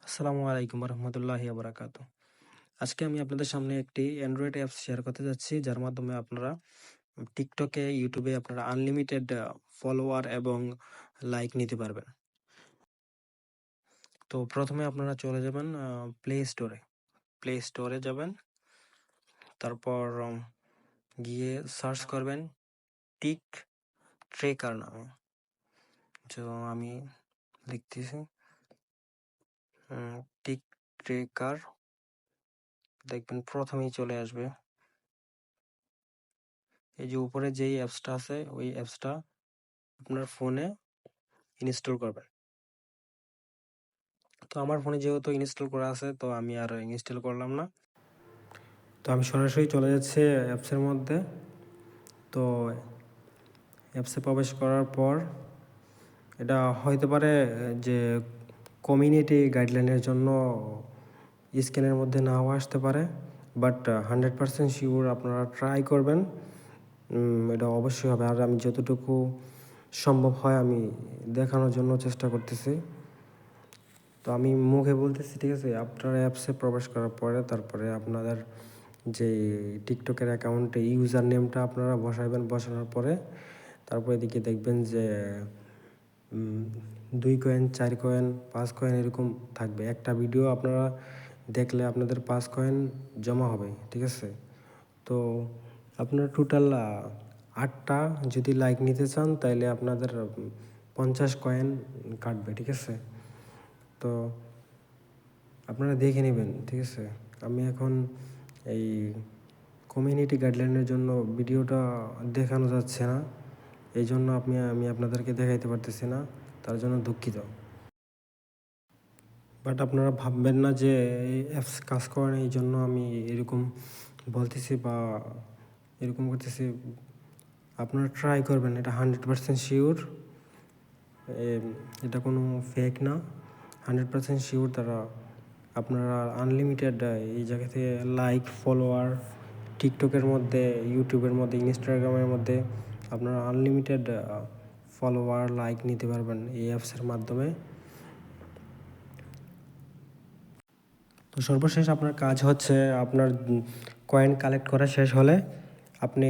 আসসালামু আলাইকুম রহমতুল্লাহি বারাকাতু। আজকে আমি আপনাদের সামনে একটি অ্যান্ড্রয়েড অ্যাপস শেয়ার করতে যাচ্ছি, যার মাধ্যমে আপনারা টিকটকে, ইউটিউবে আপনারা আনলিমিটেড ফলোয়ার এবং লাইক নিতে পারবেন। তো প্রথমে আপনারা চলে যাবেন প্লে স্টোরে যাবেন। তারপর গিয়ে সার্চ করবেন টিক ট্রেকার নামে। তো আমি লিখতেছি টিক ট্রেকার, দেখবেন প্রথমেই চলে আসবে। এই যে উপরে যেই অ্যাপসটা আছে, ওই অ্যাপসটা আপনার ফোনে ইনস্টল করবেন। তো আমার ফোনে যেহেতু ইনস্টল করা আছে, তো আমি আর ইনস্টল করলাম না। তো আমি সরাসরি চলে যাচ্ছি অ্যাপসের মধ্যে। তো অ্যাপসে প্রবেশ করার পর এটা হইতে পারে যে কমিউনিটি গাইডলাইনের জন্য স্ক্যানের মধ্যে নাও আসতে পারে, বাট 100% শিওর আপনারা ট্রাই করবেন, এটা অবশ্যই হবে। আর আমি যতটুকু সম্ভব হয় আমি দেখানোর জন্য চেষ্টা করতেছি। তো আমি মুখে বলতেছি, ঠিক আছে। আপনার অ্যাপসে প্রবেশ করার পরে তারপরে আপনাদের যে টিকটকের অ্যাকাউন্টে ইউজার নেমটা আপনারা বসাবেন। বসানোর পরে তারপর এদিকে দেখবেন যে 2 কয়েন, 4 কয়েন, 5 কয়েন এরকম থাকবে। একটা ভিডিও আপনারা দেখলে আপনাদের 5 কয়েন জমা হবে, ঠিক আছে। তো আপনারা টোটাল 8টা যদি লাইক নিতে চান তাহলে আপনাদের 50 কয়েন কাটবে, ঠিক আছে। তো আপনারা দেখে নেবেন, ঠিক আছে। আমি এখন এই কমিউনিটি গাইডলাইনের জন্য ভিডিওটা দেখানো যাচ্ছে না, এই জন্য আমি আপনাদেরকে দেখাইতে পারতেছি না, তার জন্য দুঃখিত। বাট আপনারা ভাববেন না যে এই অ্যাপস কাজ করে না, এই জন্য আমি এরকম বলতেছি বা এরকম করতেছি। আপনারা ট্রাই করবেন, এটা 100% শিওর, এটা কোনো ফেক না। 100% শিওর তারা আপনারা আনলিমিটেড এই জায়গা থেকে লাইক, ফলোয়ার, টিকটকের মধ্যে, ইউটিউবের মধ্যে, ইনস্টাগ্রামের মধ্যে আপনারা আনলিমিটেড ফলোয়ার, লাইক নিতে পারবেন এই অ্যাপসের মাধ্যমে। তো সর্বশেষ আপনার কাজ হচ্ছে, আপনার কয়েন কালেক্ট করা শেষ হলে আপনি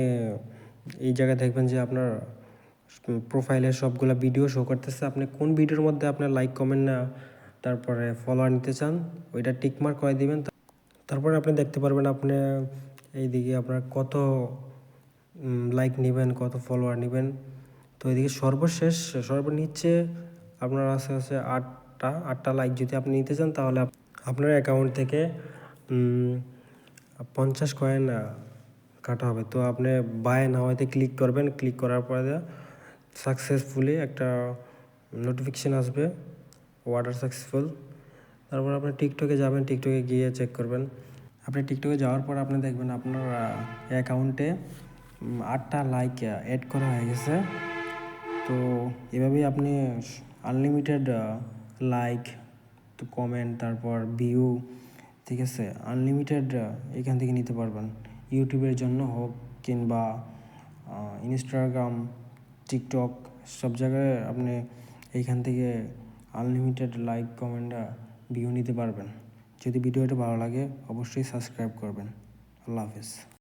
এই জায়গায় দেখবেন যে আপনার প্রোফাইলে সবগুলা ভিডিও শো করতেছে। আপনি কোন ভিডিওর মধ্যে আপনার লাইক, কমেন্ট না তারপরে ফলোয়ার নিতে চান, ওইটা টিকমার্ক করে দিবেন। তারপরে আপনি দেখতে পারবেন আপনি এইদিকে আপনার কত লাইক নেবেন, কত ফলোয়ার নেবেন। তো এইদিকে সর্বনিচে আপনার আছে 8টা লাইক যদি আপনি নিতে চান, তাহলে আপনার অ্যাকাউন্ট থেকে 50 কয়েন কাটা হবে। তো আপনি বাই নাওতে ক্লিক করবেন। ক্লিক করার পরে সাকসেসফুলি একটা নোটিফিকেশান আসবে, অর্ডার সাকসেসফুল। তারপর আপনি টিকটকে যাবেন, টিকটকে গিয়ে চেক করবেন। আপনি টিকটকে যাওয়ার পর আপনি দেখবেন আপনার অ্যাকাউন্টে 8টা লাইক অ্যাড করা হয়ে গেছে। তো এভাবেই আপনি আনলিমিটেড লাইক, তো কমেন্ট, তারপর ভিউ, ঠিক আছে, আনলিমিটেড এখান থেকে নিতে পারবেন। ইউটিউবের জন্য হোক কিংবা ইনস্টাগ্রাম, টিকটক, সব জায়গায় আপনি এইখান থেকে আনলিমিটেড লাইক, কমেন্ট, ভিউ নিতে পারবেন। যদি ভিডিওটা ভালো লাগে অবশ্যই সাবস্ক্রাইব করবেন। আল্লাহ হাফেজ।